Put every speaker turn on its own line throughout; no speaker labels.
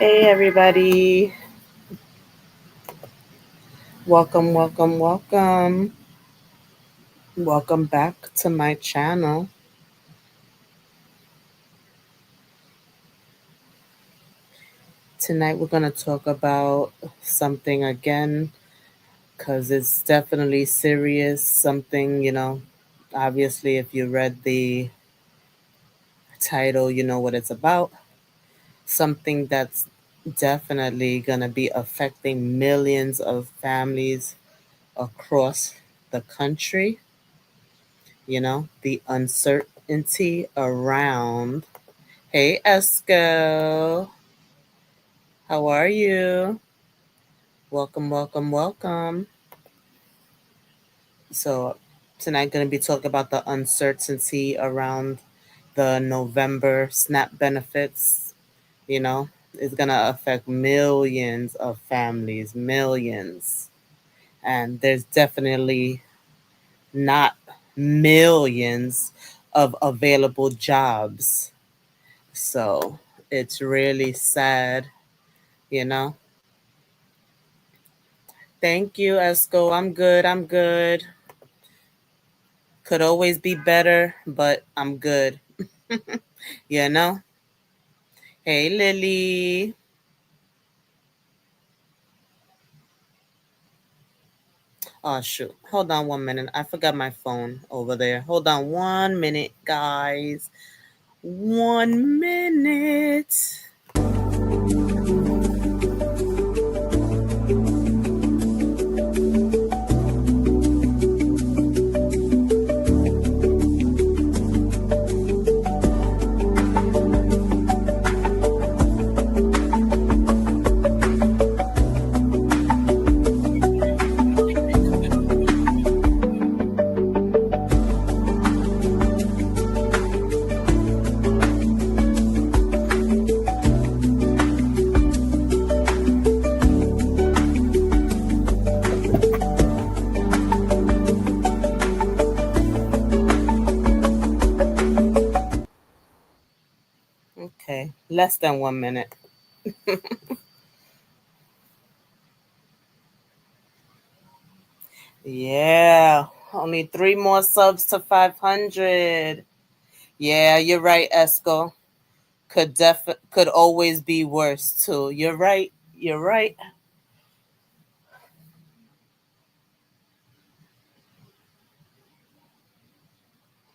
Hey everybody, welcome, welcome, welcome. Welcome back to my channel. Tonight we're going to talk about something again because it's definitely serious. Something, obviously, if you read the title, you know what it's about. Something that's definitely going to be affecting millions of families across the country. The uncertainty around. Hey, Esco. How are you? Welcome, welcome, welcome. So, tonight going to be talking about the uncertainty around the November SNAP benefits. It's going to affect millions of families, millions. And there's definitely not millions of available jobs. So, it's really sad, you know? Thank you, Esco. I'm good. I'm good. Could always be better, but I'm good. you know? Hey, Lily. Oh, shoot. Hold on 1 minute. I forgot my phone over there. Hold on 1 minute, guys. 1 minute. Okay. Less than 1 minute. Yeah. Only 3 more subs to 500. Yeah, you're right, Esco. Could always be worse too. You're right. You're right.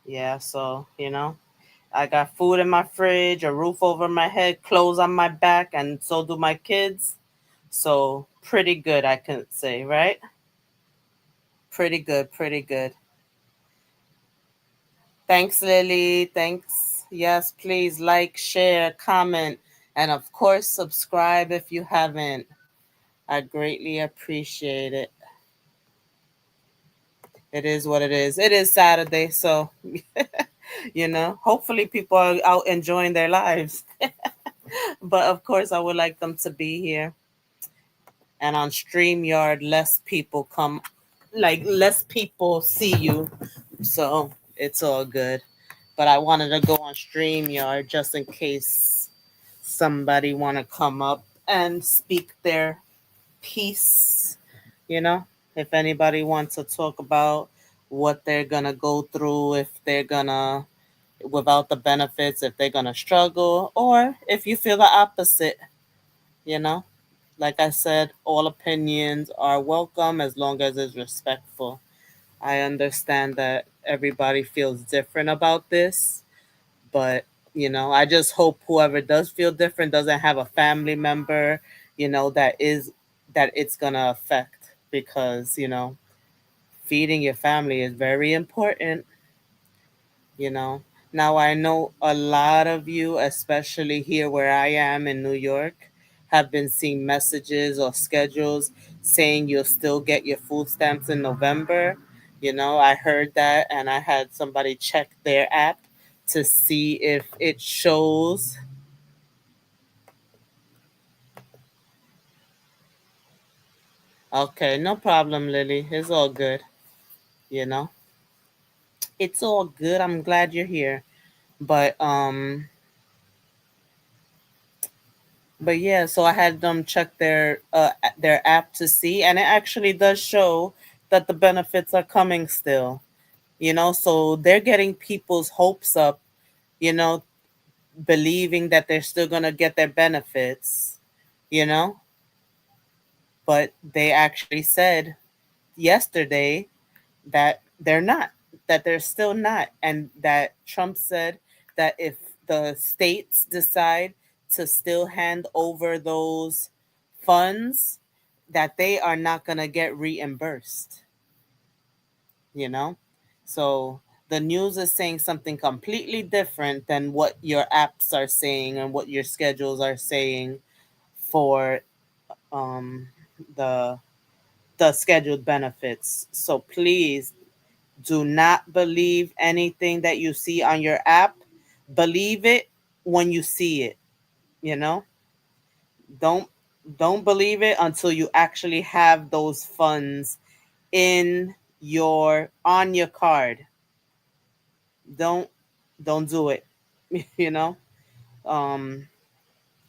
Yeah, so, I got food in my fridge, a roof over my head, clothes on my back, and so do my kids. So, pretty good, I can say, right? Pretty good, pretty good. Thanks, Lily. Thanks. Yes, please like, share, comment, and of course, subscribe if you haven't. I greatly appreciate it. It is what it is. It is Saturday, so, hopefully people are out enjoying their lives. But of course, I would like them to be here. And on StreamYard, less people come, like less people see you. So it's all good. But I wanted to go on StreamYard just in case somebody want to come up and speak their piece, you know? If anybody wants to talk about what they're going to go through, if they're going to, without the benefits, if they're going to struggle, or if you feel the opposite, you know? Like I said, all opinions are welcome as long as it's respectful. I understand that everybody feels different about this, but I just hope whoever does feel different doesn't have a family member, that it's gonna affect because, feeding your family is very important, you know. Now, I know a lot of you, especially here where I am in New York, have been seeing messages or schedules saying you'll still get your food stamps in November. I heard that and I had somebody check their app to see if it shows. Okay, no problem, Lily. It's all good. You know, it's all good. I'm glad you're here. But But yeah, so I had them check their app to see, and it actually does show that the benefits are coming still. So they're getting people's hopes up, you know, believing that they're still gonna get their benefits, you know, but they actually said yesterday that they're not, that they're still not, and that Trump said that if the states decide to still hand over those funds, that they are not going to get reimbursed, you know? So the news is saying something completely different than what your apps are saying and what your schedules are saying for um, the the scheduled benefits. So please do not believe anything that you see on your app. Believe it when you see it, you know? Don't don't believe it until you actually have those funds in your on your card. Don't don't do it. you know? Um,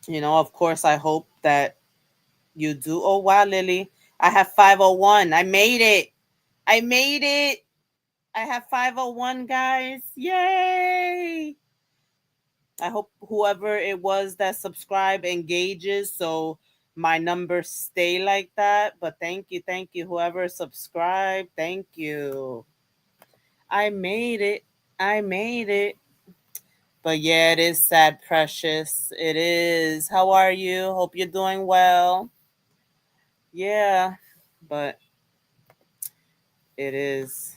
of course I hope that you do. Oh wow, Lily. I have 501. I made it. I made it. I have 501, guys. Yay! I hope whoever it was that subscribed engages so my numbers stay like that. But thank you, whoever subscribed. Thank you. I made it. I made it. But yeah, it is sad, precious. It is. How are you? Hope you're doing well. Yeah, but it is.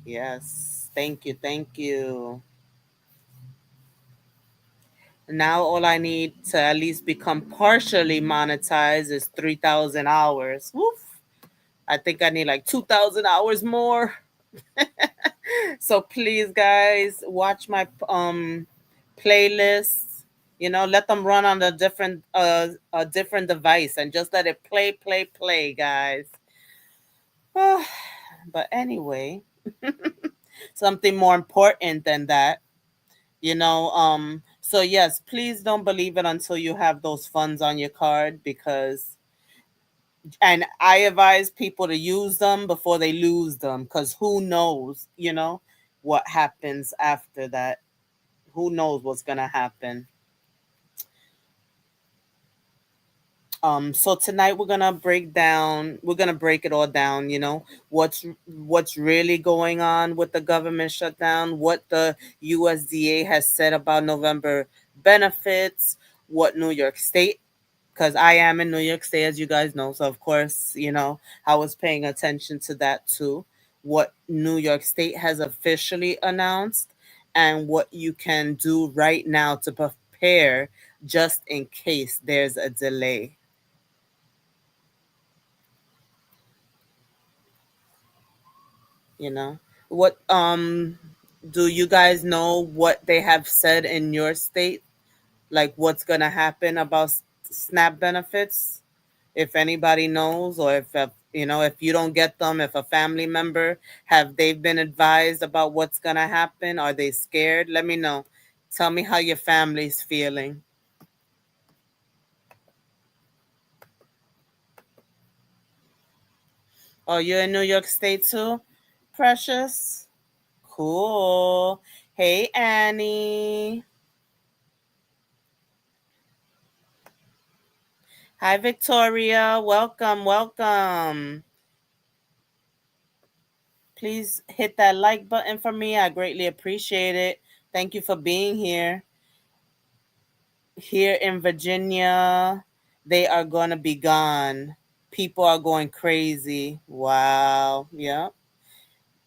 Yes. Thank you. Thank you. Now all I need to at least become partially monetized is 3,000 hours. Woof. I think I need like 2,000 hours more. So please guys, watch my playlists. Let them run on a different device and just let it play, guys. But anyway, something more important than that. So yes, please don't believe it until you have those funds on your card, because and I advise people to use them before they lose them, because who knows, what happens after that. Who knows what's gonna happen. So tonight we're gonna break it all down, what's really going on with the government shutdown, what the USDA has said about November benefits, what New York State, because I am in New York State, as you guys know. So of course, I was paying attention to that too. What New York State has officially announced, and what you can do right now to prepare just in case there's a delay. You know what? Do you guys know what they have said in your state? Like what's gonna happen about SNAP benefits? If anybody knows, or if you don't get them, if a family member have they been advised about what's gonna happen, are they scared? Let me know. Tell me how your family's feeling. Oh, you're in New York State too, Precious? Cool. Hey, Annie. Hi, Victoria. Welcome, welcome. Please hit that like button for me. I greatly appreciate it. Thank you for being here. Here in Virginia, they are going to be gone. People are going crazy. Wow. Yeah.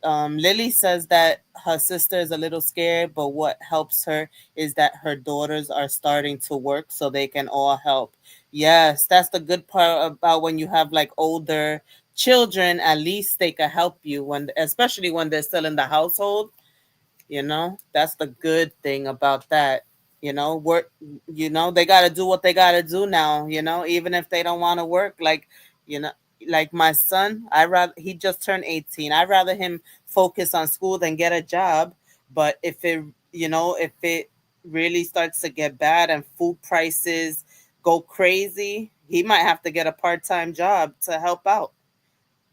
Lily says that her sister is a little scared, but what helps her is that her daughters are starting to work so they can all help. Yes, that's the good part about when you have like older children. At least they can help you especially when they're still in the household. That's the good thing about that. Work. They got to do what they got to do now. Even if they don't want to work, like, you know. like my son, I rather he just turned 18. I'd rather him focus on school than get a job. But if it, if it really starts to get bad and food prices go crazy, he might have to get a part-time job to help out,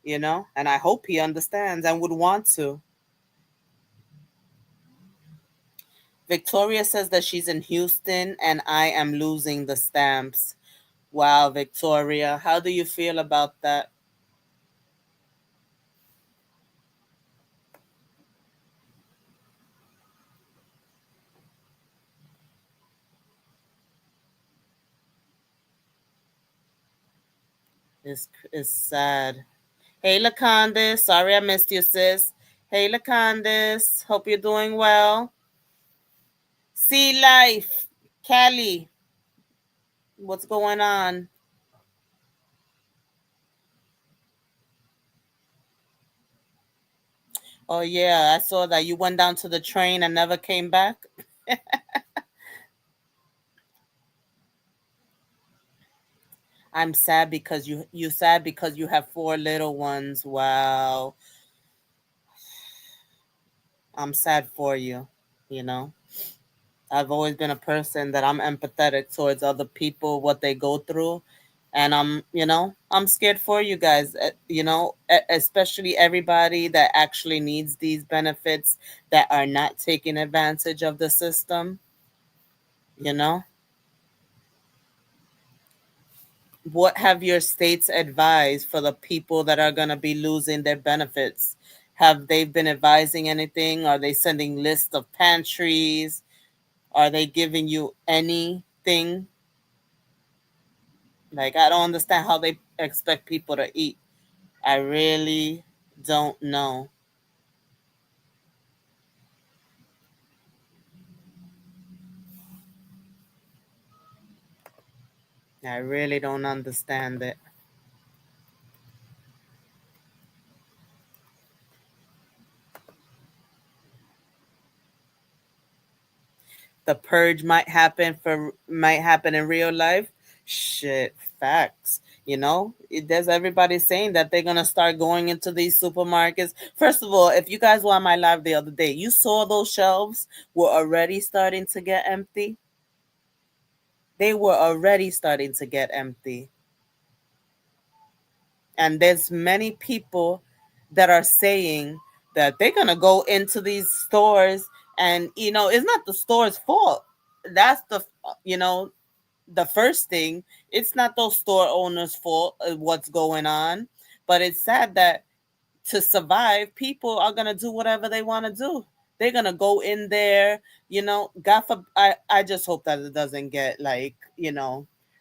and I hope he understands and would want to. Victoria says that she's in Houston and I am losing the stamps. Wow, Victoria, how do you feel about that? It's sad. Hey, LaCondace. Sorry I missed you, sis. Hey, LaCondace. Hope you're doing well. Sea Life. Kelly. What's going on? Oh, yeah. I saw that you went down to the train and never came back. I'm sad because you sad because you have four little ones. Wow. I'm sad for you, you know. I've always been a person that I'm empathetic towards other people, what they go through. And I'm scared for you guys, especially everybody that actually needs these benefits that are not taking advantage of the system, you know? What have your states advised for the people that are going to be losing their benefits? Have they been advising anything? Are they sending lists of pantries? Are they giving you anything? Like, I don't understand how they expect people to eat. I really don't know. I really don't understand it. The purge might happen in real life. Shit, facts. There's everybody saying that they're gonna start going into these supermarkets. First of all, if you guys were on my live the other day, you saw those shelves were already starting to get empty. They were already starting to get empty. And there's many people that are saying that they're going to go into these stores, and it's not the store's fault. That's you know the first thing. It's not those store owners fault what's going on. But it's sad that to survive, people are gonna do whatever they want to do. They're gonna go in there, God I just hope that it doesn't get like,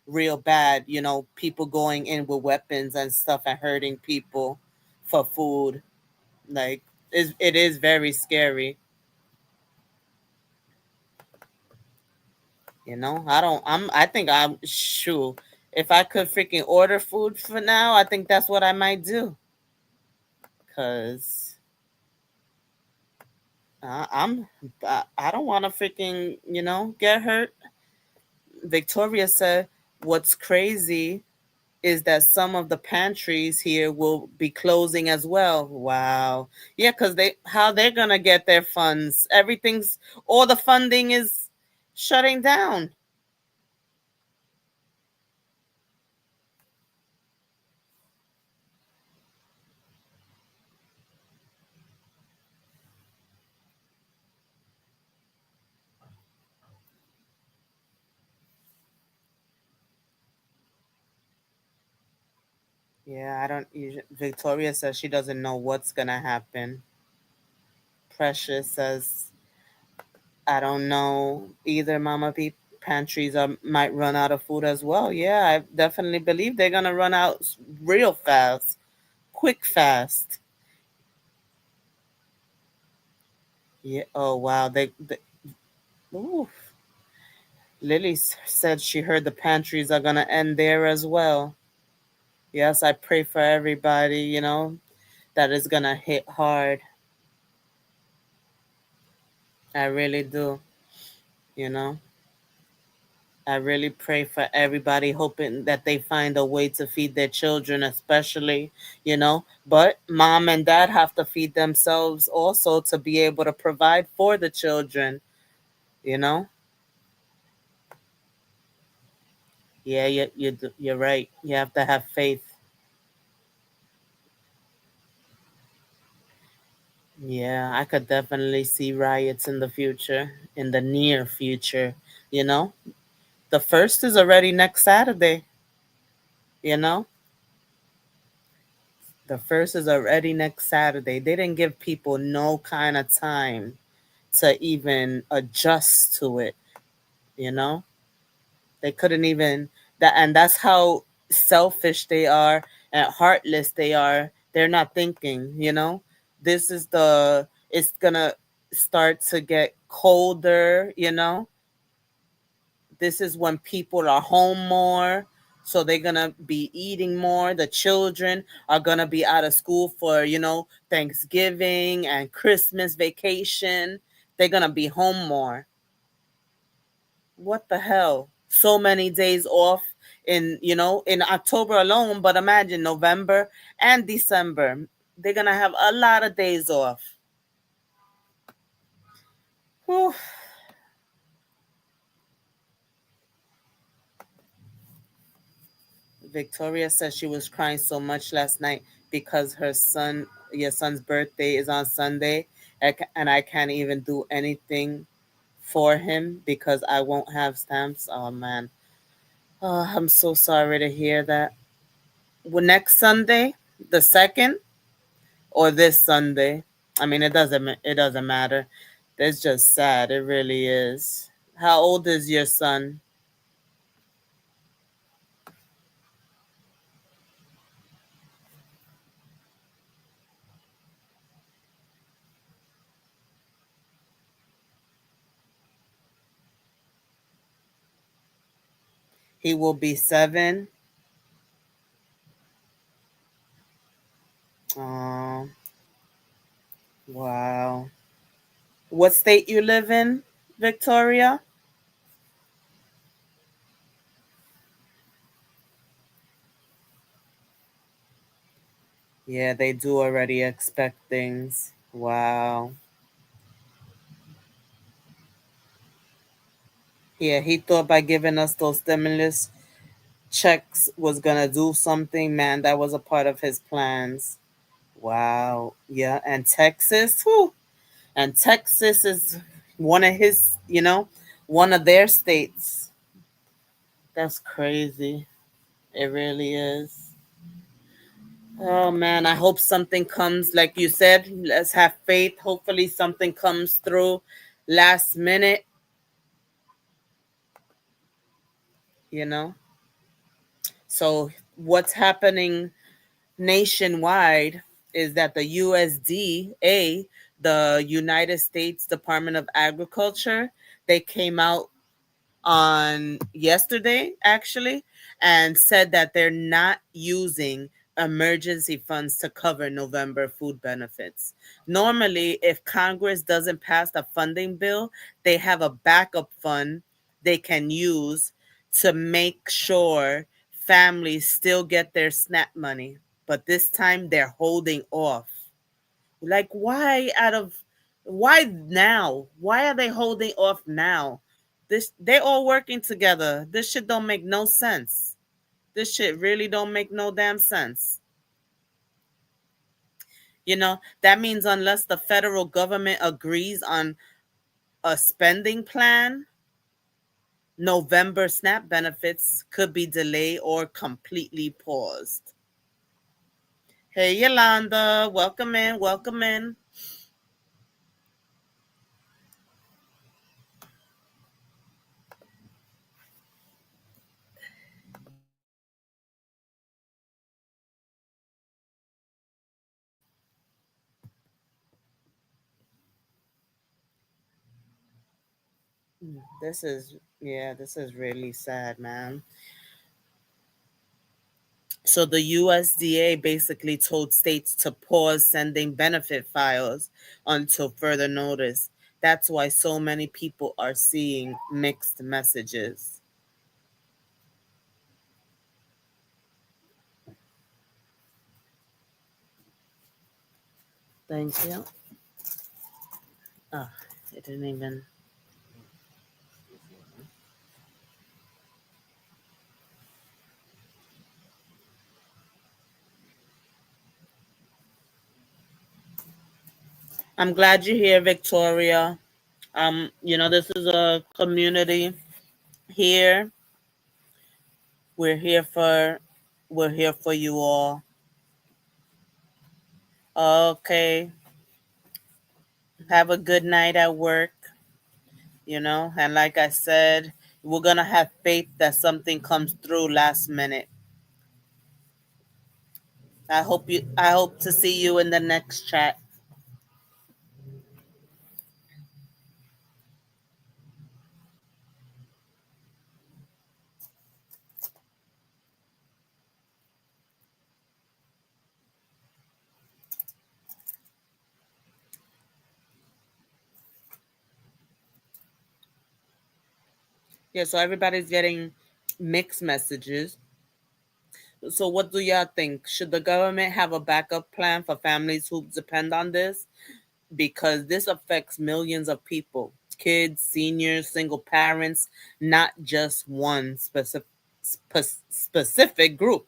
real bad, people going in with weapons and stuff and hurting people for food. Like, it is very scary. I think I'm sure if I could freaking order food for now, I think that's what I might do. Cause I don't want to freaking get hurt. Victoria said, "What's crazy is that some of the pantries here will be closing as well." Wow, yeah, because how they're gonna get their funds? All the funding is shutting down. Yeah, I don't. Victoria says she doesn't know what's gonna happen. Precious says, I don't know either. Mama P pantries might run out of food as well. Yeah, I definitely believe they're gonna run out real fast, quick fast. Yeah. Oh wow. Ooh. Lily said she heard the pantries are gonna end there as well. Yes, I pray for everybody. That is gonna hit hard. I really do. You know. I really pray for everybody, hoping that they find a way to feed their children, especially, you know. But mom and dad have to feed themselves also to be able to provide for the children, you know. Yeah, you're right. You have to have faith. Yeah, I could definitely see riots in the future, in the near future, you know. The first is already next Saturday, you know. The first is already next Saturday. They didn't give people no kind of time to even adjust to it, you know? They couldn't even that and that's how selfish they are and heartless they are. They're not thinking, you know? This is the it's gonna start to get colder, you know? This is when people are home more. So they're gonna be eating more. The children are gonna be out of school for, you know, Thanksgiving and Christmas vacation. They're gonna be home more. What the hell? So many days off in, you know, in October alone, but imagine November and December. They're gonna have a lot of days off. Whew. Victoria says she was crying so much last night because your son's birthday is on Sunday, and I can't even do anything for him because I won't have stamps. Oh man, oh, I'm so sorry to hear that. Well, next Sunday, the second, or this Sunday. I mean, it doesn't matter. It's just sad. It really is. How old is your son? He will be 7. Oh, wow. What state you live in, Victoria? Yeah, they do already expect things. Wow. Yeah, he thought by giving us those stimulus checks was gonna do something. Man, that was a part of his plans. Wow. Yeah, and Texas, whew. And Texas is one of his, one of their states. That's crazy. It really is. Oh man, I hope something comes. Like you said, let's have faith. Hopefully, something comes through last minute, you know? So, what's happening nationwide is that the USDA, the United States Department of Agriculture, they came out on yesterday actually and said that they're not using emergency funds to cover November food benefits. Normally, if Congress doesn't pass the funding bill, they have a backup fund they can use to make sure families still get their SNAP money. But this time they're holding off. Like, why now? Why are they holding off now? This they all working together. This shit don't make no sense. This shit really don't make no damn sense. That means unless the federal government agrees on a spending plan, November SNAP benefits could be delayed or completely paused. Hey Yolanda, welcome in, welcome in. This is really sad, man. So the USDA basically told states to pause sending benefit files until further notice. That's why so many people are seeing mixed messages. Thank you. Oh, it didn't even. I'm glad you're here, Victoria. This is a community here. We're here for we're here for you all. Okay. Have a good night at work, and like I said, we're gonna have faith that something comes through last minute. I hope to see you in the next chat. Yeah, so everybody's getting mixed messages. So what do y'all think? Should the government have a backup plan for families who depend on this? Because this affects millions of people: kids, seniors, single parents, not just one specific group,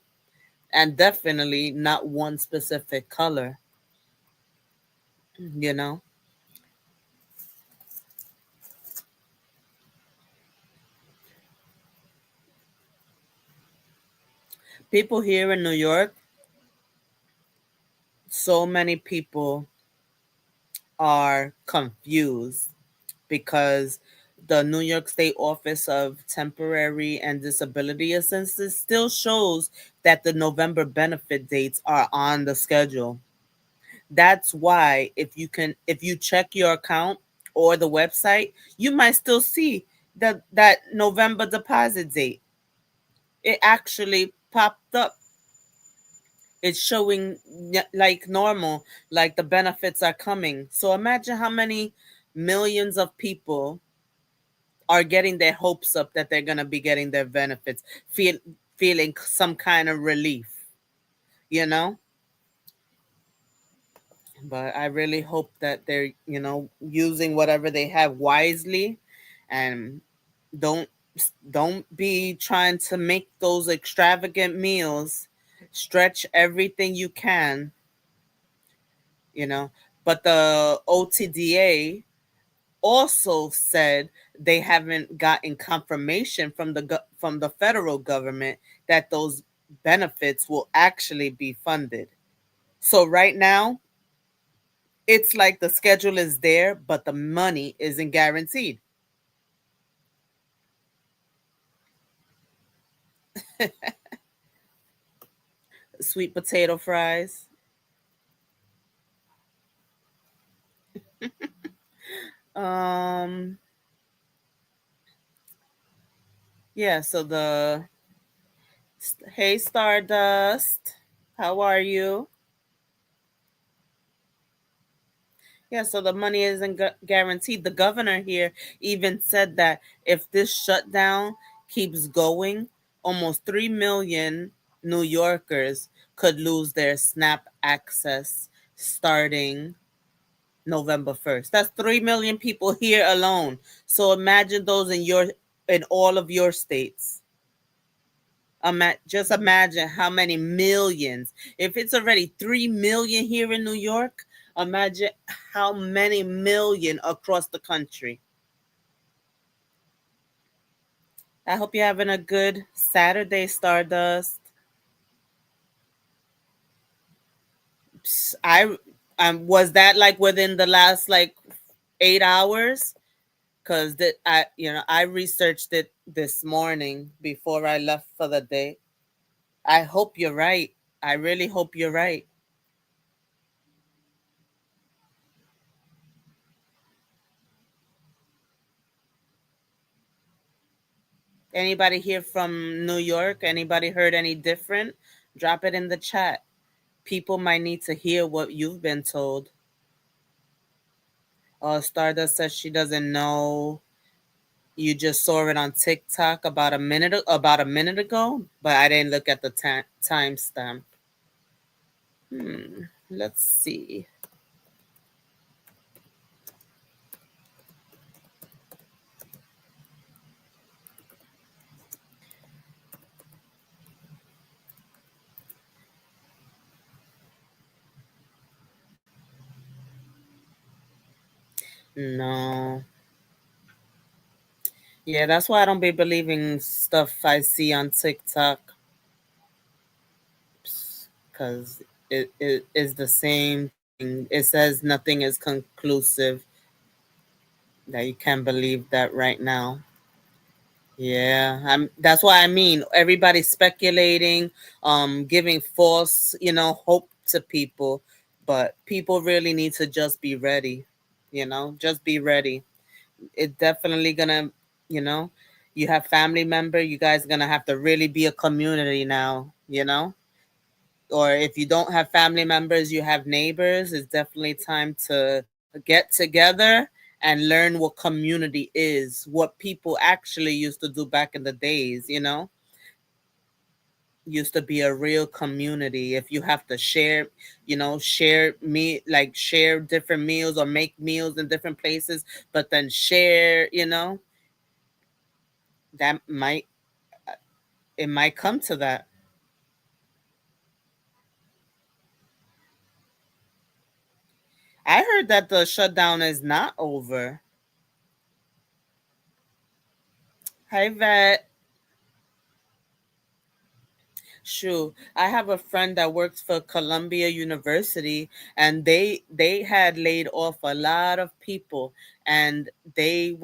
and definitely not one specific color. You know, people here in New York, so many people are confused because the New York State Office of Temporary and Disability Assistance still shows that the November benefit dates are on the schedule. That's why if you check your account or the website, you might still see that November deposit date. It actually popped up. It's showing like normal, like the benefits are coming. So imagine how many millions of people are getting their hopes up that they're going to be getting their benefits, feeling some kind of relief, you know? But I really hope that they're, using whatever they have wisely, and don't don't be trying to make those extravagant meals. Stretch everything you can, you know. But the OTDA also said they haven't gotten confirmation from from the federal government that those benefits will actually be funded. So right now, it's like the schedule is there, but the money isn't guaranteed. Sweet potato fries. Um, yeah, so hey Stardust, how are you? Yeah, so the money isn't guaranteed. The governor here even said that if this shutdown keeps going, almost 3 million New Yorkers could lose their SNAP access starting November 1st. That's 3 million people here alone. So imagine those in all of your states. Just imagine how many millions. If it's already 3 million here in New York, imagine how many million across the country. I hope you're having a good Saturday, Stardust. I was that like within the last like 8 hours, because I researched it this morning before I left for the day. I hope you're right. I really hope you're right. Anybody here from New York? Anybody heard any different? Drop it in the chat. People might need to hear what you've been told. Stardust says she doesn't know. You just saw it on TikTok about a minute ago, but I didn't look at the timestamp. Let's see. No. Yeah, that's why I don't be believing stuff I see on TikTok, because it is the same thing. It says nothing is conclusive, that you can't believe that right now. Yeah, that's why I mean everybody's speculating, giving false, hope to people, but people really need to just be ready, just be ready. It definitely gonna, you know, you have family member, you guys gonna have to really be a community now. Or if you don't have family members, you have neighbors. It's definitely time to get together and learn what community is, what people actually used to do back in the days. Used to be a real community. If you have to share share different meals or make meals in different places, but then share, that might it might come to that. I heard that the shutdown is not over. Hi, Vet. Sure. I have a friend that works for Columbia University, and they had laid off a lot of people, and they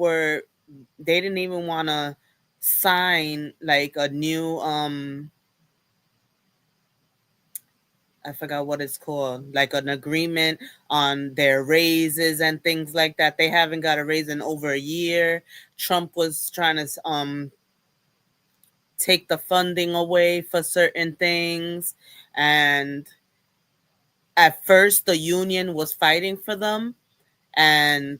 didn't even want to sign like a new I forgot what it's called, like an agreement on their raises and things like that. They haven't got a raise in over a year. Trump was trying to take the funding away for certain things, and at first the union was fighting for them, and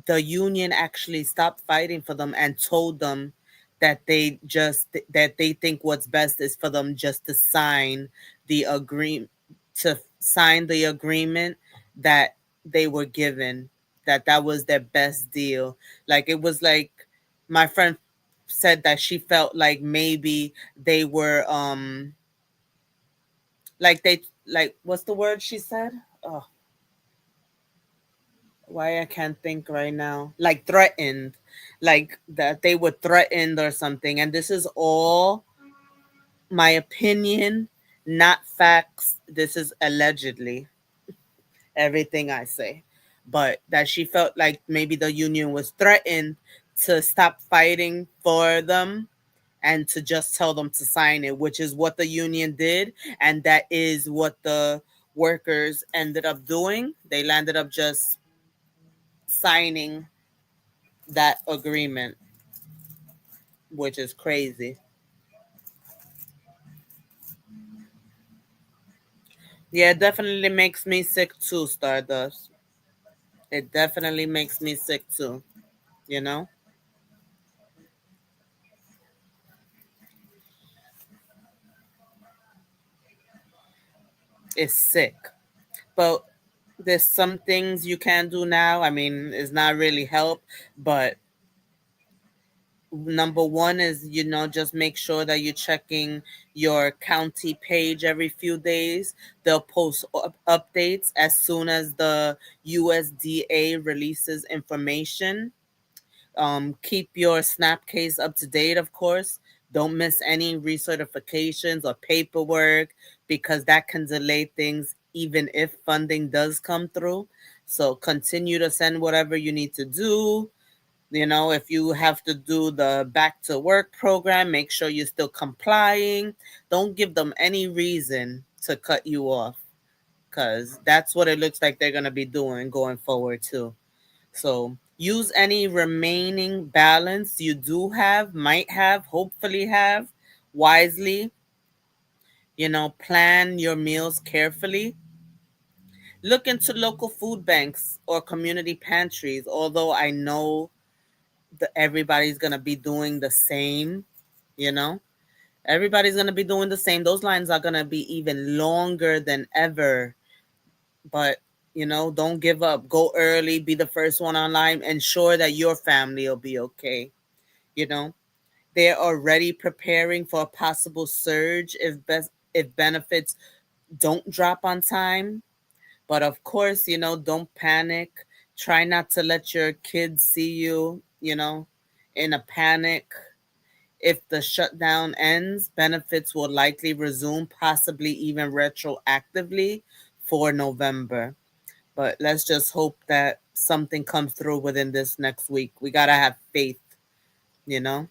the union actually stopped fighting for them and told them that they think what's best is for them just to the agreement sign the agreement that they were given, that was their best deal. Like, it was like my friend said that she felt like maybe they were like what's the word she said? Oh, why I can't think right now. Like threatened, like that they were threatened or something. And this is all my opinion, not facts. This is allegedly everything I say. But that she felt like maybe the union was threatened to stop fighting for them and to just tell them to sign it, which is what the union did. And that is what the workers ended up doing. They landed up just signing that agreement, which is crazy. Yeah, it definitely makes me sick too, Stardust. It definitely makes me sick too, you know? It's sick. But there's some things you can do now. I mean, it's not really help, but number one is, just make sure that you're checking your county page every few days. They'll post updates as soon as the USDA releases information. Keep your snap case up to date, of course. Don't miss any recertifications or paperwork, because that can delay things even if funding does come through. So continue to send whatever you need to do. If you have to do the back to work program, make sure you're still complying. Don't give them any reason to cut you off, because that's what it looks like they're going to be doing going forward, too. So use any remaining balance you do have, might have, hopefully have, wisely. Plan your meals carefully. Look into local food banks or community pantries, although I know that everybody's going to be doing the same, you know? Everybody's going to be doing the same. Those lines are going to be even longer than ever. But, don't give up. Go early, be the first one online, ensure that your family will be okay. You know, they're already preparing for a possible surge if benefits don't drop on time. But of course, don't panic. Try not to let your kids see you, in a panic. If the shutdown ends, benefits will likely resume, possibly even retroactively for November. But let's just hope that something comes through within this next week. We got to have faith, you know?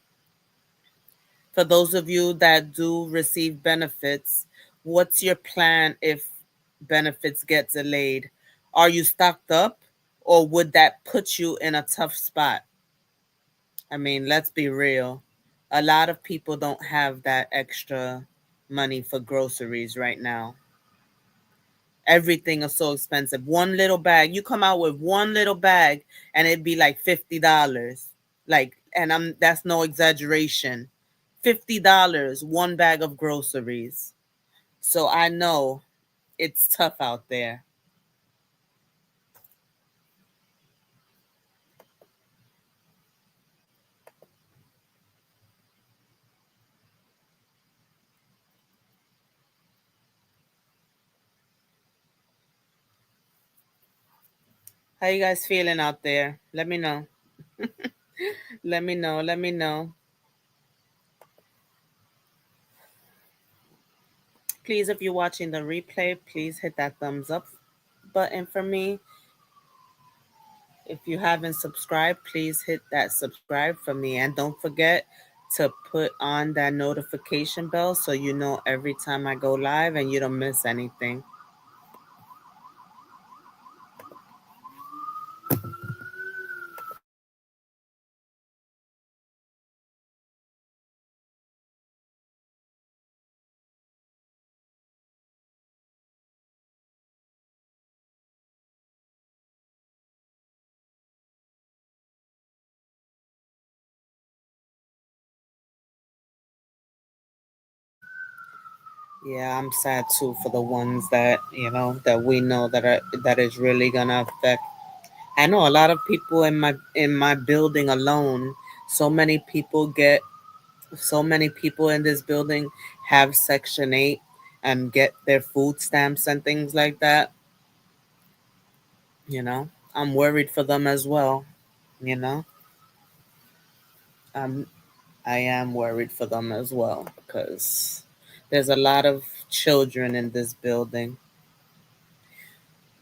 For those of you that do receive benefits, what's your plan if benefits get delayed? Are you stocked up, or would that put you in a tough spot? I mean, let's be real. A lot of people don't have that extra money for groceries right now. Everything is so expensive. One little bag, you come out with one little bag and it'd be like $50. Like, and I'm that's no exaggeration. $50 one bag of groceries. So I know it's tough out there. How you guys feeling out there? Let me know. Let me know. Let me know. Please, if you're watching the replay, please hit that thumbs up button for me. If you haven't subscribed, please hit that subscribe for me. And don't forget to put on that notification bell so you know every time I go live and you don't miss anything. Yeah, I'm sad too for the ones that, that we know that is really gonna affect. I know a lot of people in my building alone, so many people get so many people in this building have Section 8 and get their food stamps and things like that. I'm worried for them as well. You know, um, I am worried for them as well because there's a lot of children in this building.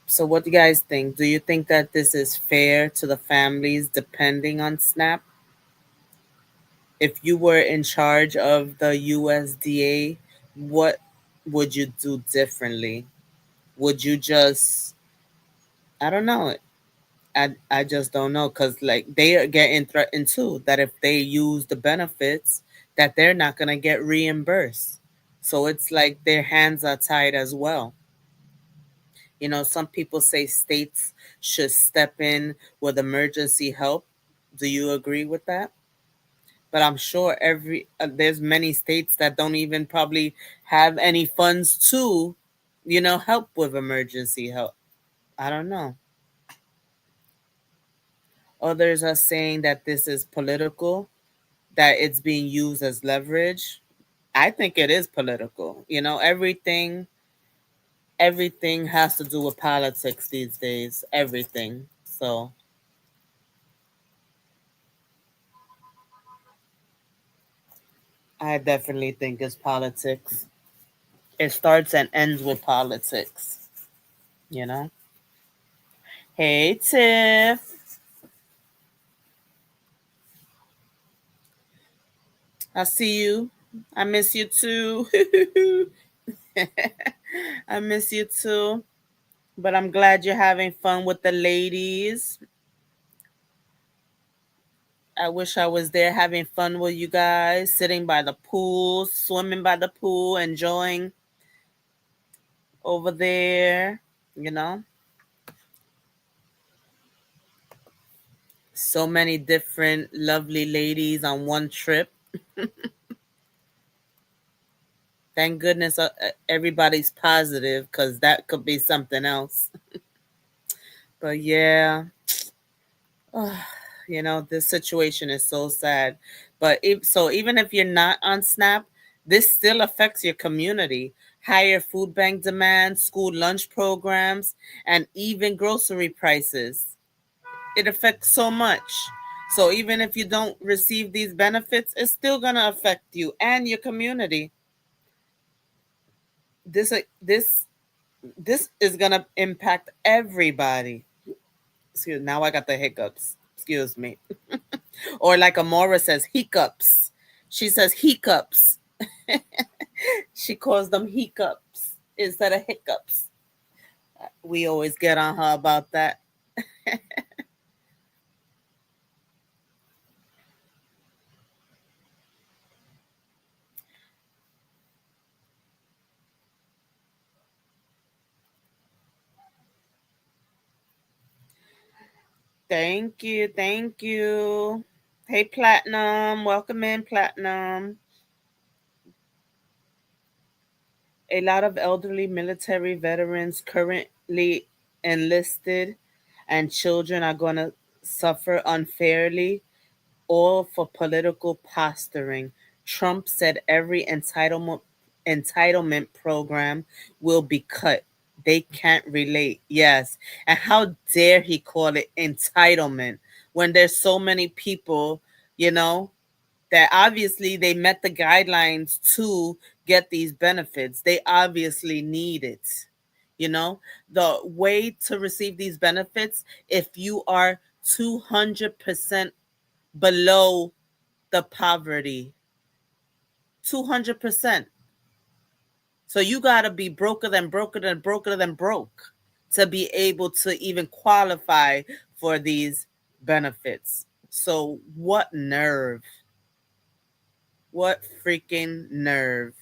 So, what do you guys think? Do you think that this is fair to the families depending on SNAP? If you were in charge of the USDA, what would you do differently? Would you just, I don't know. I just don't know because like they are getting threatened too that if they use the benefits that they're not going to get reimbursed. So it's like their hands are tied as well. Some people say states should step in with emergency help. Do you agree with that? But I'm sure there's many states that don't even probably have any funds to, help with emergency help. I don't know. Others are saying that this is political, that it's being used as leverage. I think it is political. Everything has to do with politics these days. Everything. So I definitely think it's politics. It starts and ends with politics, you know? Hey, Tiff. I see you. I miss you too. I miss you too. But I'm glad you're having fun with the ladies. I wish I was there having fun with you guys, sitting by the pool, swimming by the pool, enjoying over there, you know. So many different lovely ladies on one trip. Thank goodness everybody's positive because that could be something else. But yeah, this situation is so sad. But even if you're not on SNAP, this still affects your community. Higher food bank demand, school lunch programs, and even grocery prices. It affects so much. So even if you don't receive these benefits, it's still going to affect you and your community. This is going to impact everybody. Excuse, now I got the hiccups. Excuse me. Or like Amora says, hiccups. She says hiccups. She calls them hiccups instead of hiccups. We always get on her about that. Thank you. Thank you. Hey, Platinum. Welcome in, Platinum. A lot of elderly military veterans currently enlisted and children are going to suffer unfairly, all for political posturing. Trump said every entitlement program will be cut. They can't relate. Yes. And how dare he call it entitlement when there's so many people, you know, that obviously they met the guidelines to get these benefits. They obviously need it. You know, the way to receive these benefits, if you are 200% below the poverty, 200%. So you got to be broker than broker than broker than broke to be able to even qualify for these benefits. So what nerve? What freaking nerve?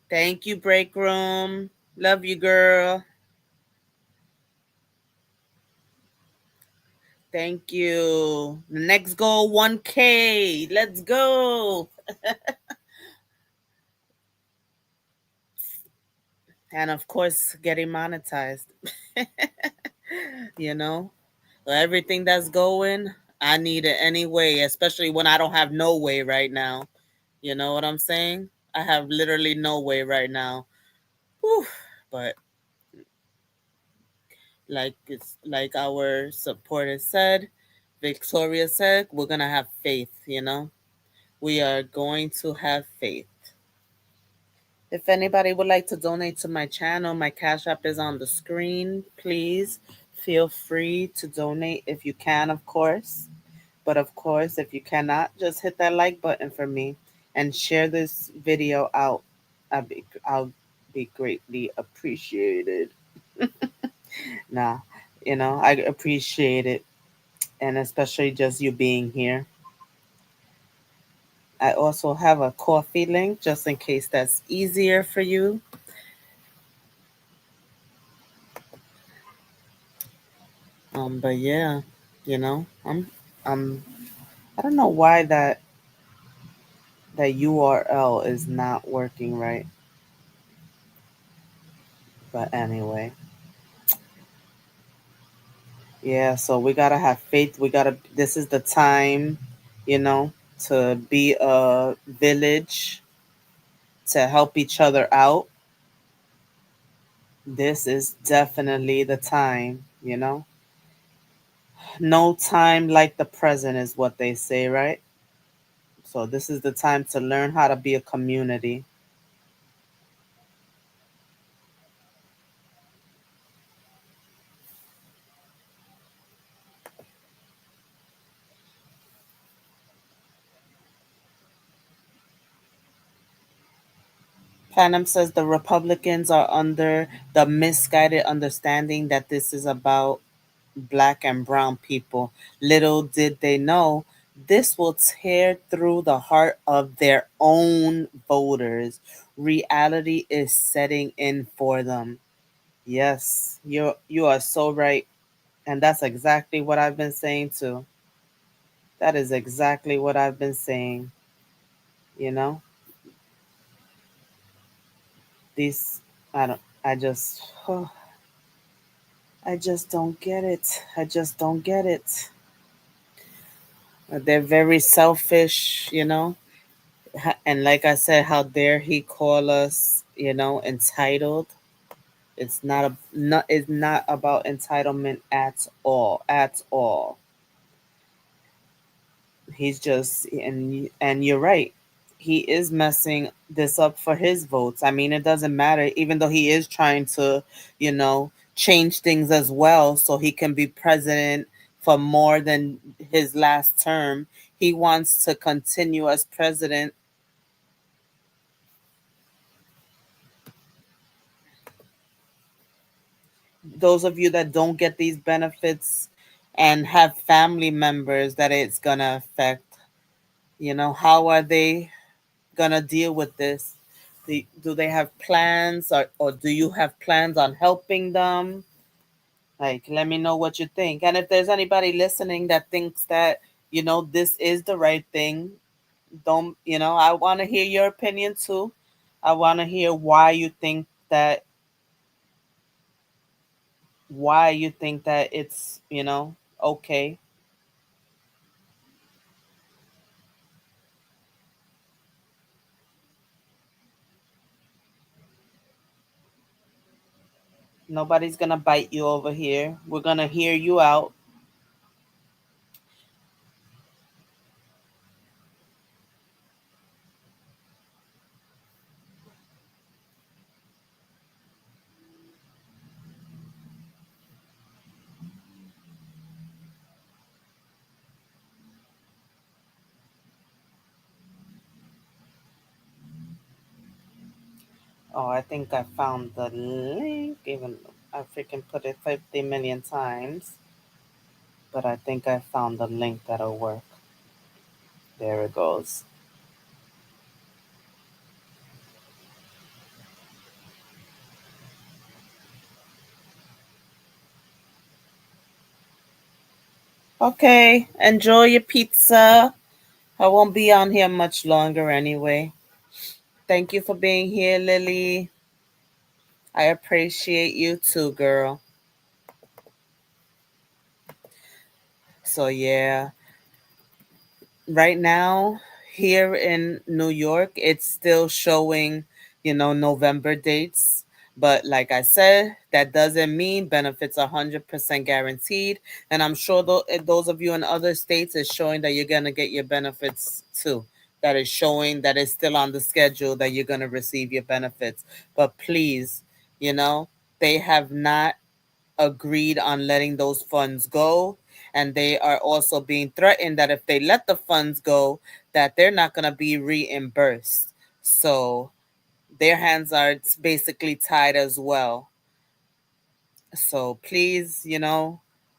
Thank you, break room. Love you, girl. Thank you. The next goal, 1K. Let's go. And of course, getting monetized. You know, everything that's going, I need it anyway, especially when I don't have no way right now. You know what I'm saying? I have literally no way right now. Whew. But like it's like our supporter said, Victoria said, we're gonna have faith, you know? We are going to have faith. If anybody would like to donate to my channel, my Cash App is on the screen. Please feel free to donate if you can, of course. But of course, if you cannot, just hit that like button for me and share this video out. I'll be greatly appreciated. Nah, you know, I appreciate it. And especially just you being here. I also have a coffee link just in case that's easier for you. But yeah, you know, I'm I don't know why that URL is not working right. But anyway, yeah, so we gotta have faith. We gotta this is the time, you know, to be a village, to help each other out. This is definitely the time, you know. No time like the present is what they say, right? So this is the time to learn how to be a community. Platinum says the Republicans are under the misguided understanding that this is about black and brown people. Little did they know this will tear through the heart of their own voters. Reality is setting in for them. Yes, you are so right. And that's exactly what I've been saying too. That is exactly what I've been saying, you know? These I don't I just I just don't get it. I just don't get it. They're very selfish, you know? And like I said, how dare he call us, you know, entitled? It's not about entitlement at all. He's just and you're right. He is messing this up for his votes. I mean, it doesn't matter, even though he is trying to, change things as well so he can be president for more than his last term. He wants to continue as president. Those of you that don't get these benefits and have family members that it's gonna affect, how are they gonna deal with this? Do they have plans, or do you have plans on helping them? Like, let me know what you think. And if there's anybody listening that thinks that, this is the right thing, don't, I want to hear your opinion too. I want to hear why you think that it's, okay. Nobody's gonna bite you over here. We're gonna hear you out. Oh, I think I found the link. Even I freaking put it 50 million times, but I think I found the link that'll work. There it goes. Okay, enjoy your pizza. I won't be on here much longer anyway. Thank you for being here, Lily. I appreciate you too, girl. So, yeah, right now here in New York, it's still showing, November dates. But like I said, that doesn't mean benefits are 100% guaranteed. And I'm sure those of you in other states is showing that you're going to get your benefits too. That is showing that it's still on the schedule that you're going to receive your benefits. But please, you know, they have not agreed on letting those funds go, and they are also being threatened that if they let the funds go, that they're not going to be reimbursed. So their hands are basically tied as well. So please,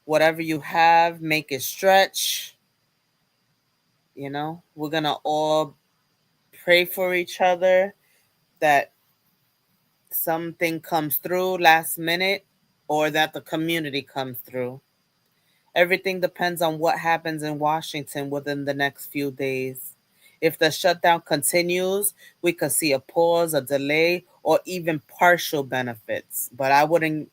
whatever you have, make it stretch. We're going to all pray for each other that something comes through last minute, or that the community comes through. Everything depends on what happens in Washington within the next few days. If the shutdown continues, we could see a pause, a delay, or even partial benefits. But I wouldn't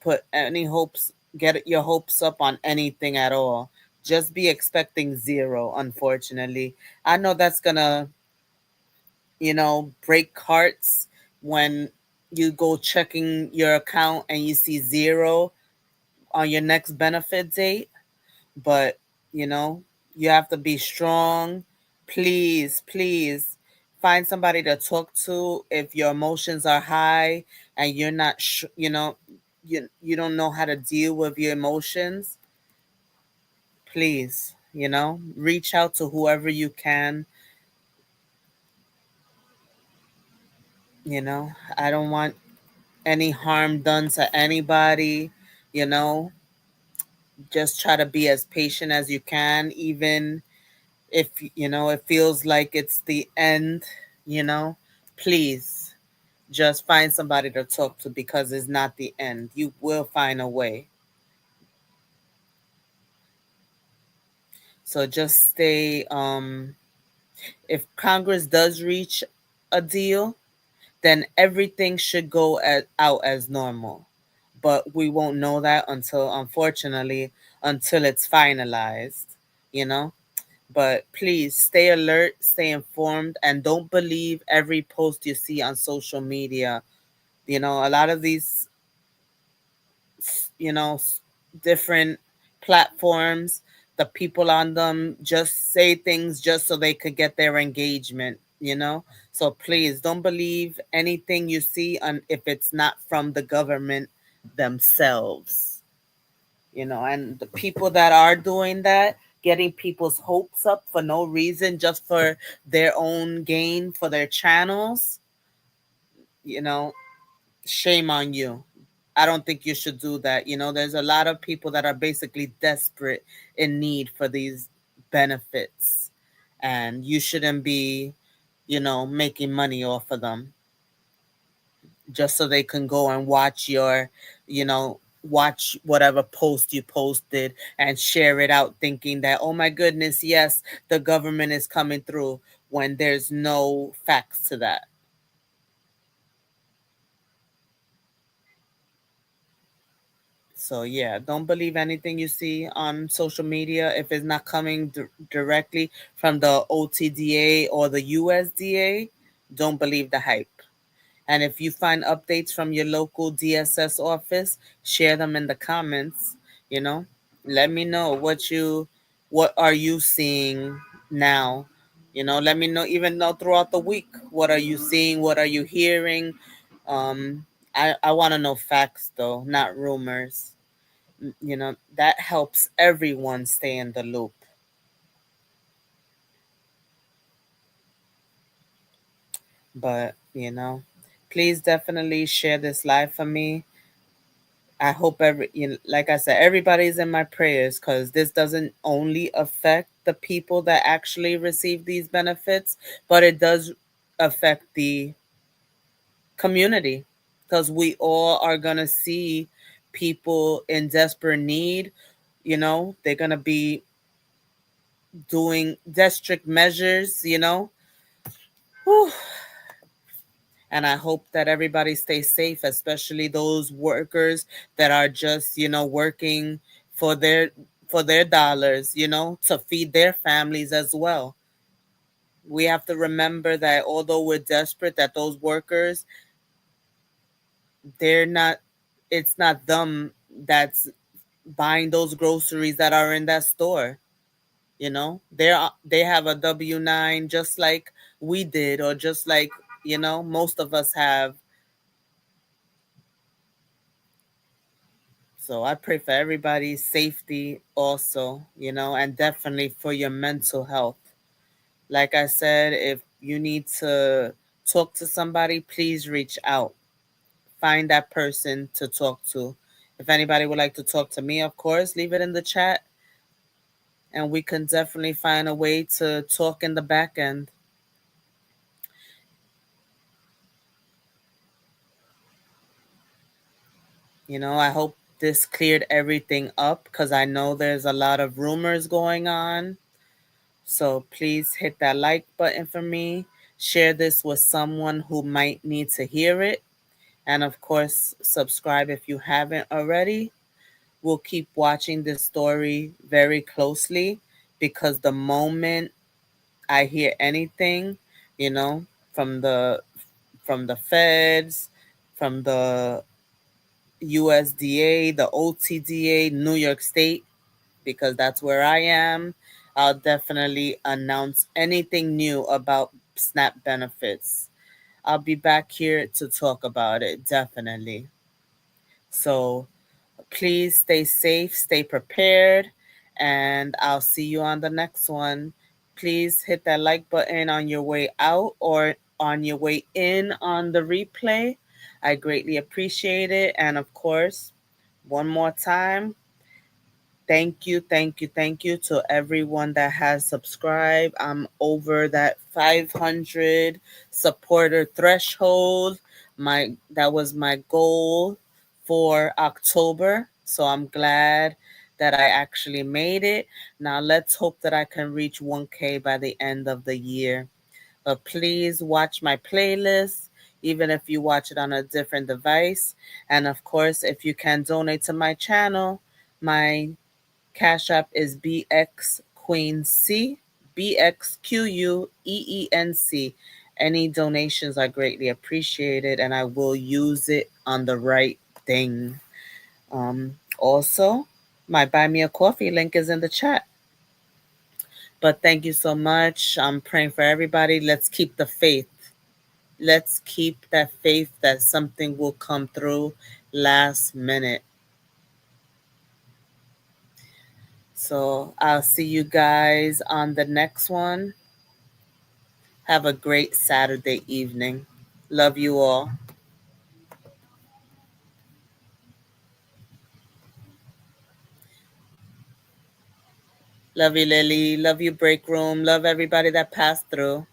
put any hopes, get your hopes up on anything at all. Just be expecting zero, unfortunately. I know that's gonna, break hearts when you go checking your account and you see zero on your next benefit date, but you know you have to be strong. Please, please find somebody to talk to if your emotions are high and you're not you don't know how to deal with your emotions. Please, reach out to whoever you can. I don't want any harm done to anybody. you know just try to be as patient as you can, even if it feels like it's the end. you know Please just find somebody to talk to, because it's not the end. You will find a way. So just stay, if Congress does reach a deal, then everything should go out as normal. But we won't know that until it's finalized. you know But please stay alert, stay informed, and don't believe every post you see on social media. A lot of these, you know, different platforms, the people on them just say things just so they could get their engagement. So please don't believe anything you see if it's not from the government themselves. And the people that are doing that, getting people's hopes up for no reason, just for their own gain, for their channels, you know, shame on you. I don't think you should do that. There's a lot of people that are basically desperate in need for these benefits, and you shouldn't be, making money off of them just so they can go and watch whatever post you posted and share it out thinking that, oh my goodness, yes, the government is coming through, when there's no facts to that. So yeah, don't believe anything you see on social media if it's not coming directly from the OTDA or the USDA. Don't believe the hype. And if you find updates from your local DSS office, share them in the comments. You know, let me know what are you seeing now. Let me know, even though throughout the week, what are you seeing? What are you hearing? Um, I want to know facts though, not rumors. That helps everyone stay in the loop. But please definitely share this live for me. I hope like I said, everybody's in my prayers, because this doesn't only affect the people that actually receive these benefits, but it does affect the community, because we all are gonna see people in desperate need. They're gonna be doing district measures. Whew. And I hope that everybody stays safe, especially those workers that are just, working for their dollars, to feed their families as well. We have to remember that although we're desperate, that those workers, they're not it's not them that's buying those groceries that are in that store. They have a W-9 just like we did, or just like, most of us have. So I pray for everybody's safety also, and definitely for your mental health. Like I said, if you need to talk to somebody, please reach out. Find that person to talk to. If anybody would like to talk to me, of course, leave it in the chat, and we can definitely find a way to talk in the back end. I hope this cleared everything up, because I know there's a lot of rumors going on. So please hit that like button for me. Share this with someone who might need to hear it. And of course, subscribe if you haven't already. We'll keep watching this story very closely, because the moment I hear anything, you know, from the feds, from the USDA, the OTDA, New York State, because that's where I am, I'll definitely announce anything new about SNAP benefits. I'll be back here to talk about it, definitely. So please stay safe, stay prepared, and I'll see you on the next one. Please hit that like button on your way out or on your way in on the replay. I greatly appreciate it. And of course, one more time, thank you, thank you, thank you to everyone that has subscribed. I'm over that 500 supporter threshold. That was my goal for October. So I'm glad that I actually made it. Now let's hope that I can reach 1K by the end of the year. But please watch my playlist, even if you watch it on a different device. And of course, if you can donate to my channel, my Cash App is BX Queen C, BXQUEENC. Any donations are greatly appreciated, and I will use it on the right thing. Also, my Buy Me a Coffee link is in the chat. But thank you so much. I'm praying for everybody. Let's keep the faith. Let's keep that faith that something will come through last minute. So I'll see you guys on the next one. Have a great Saturday evening. Love you all. Love you, Lily. Love you, Break Room. Love everybody that passed through.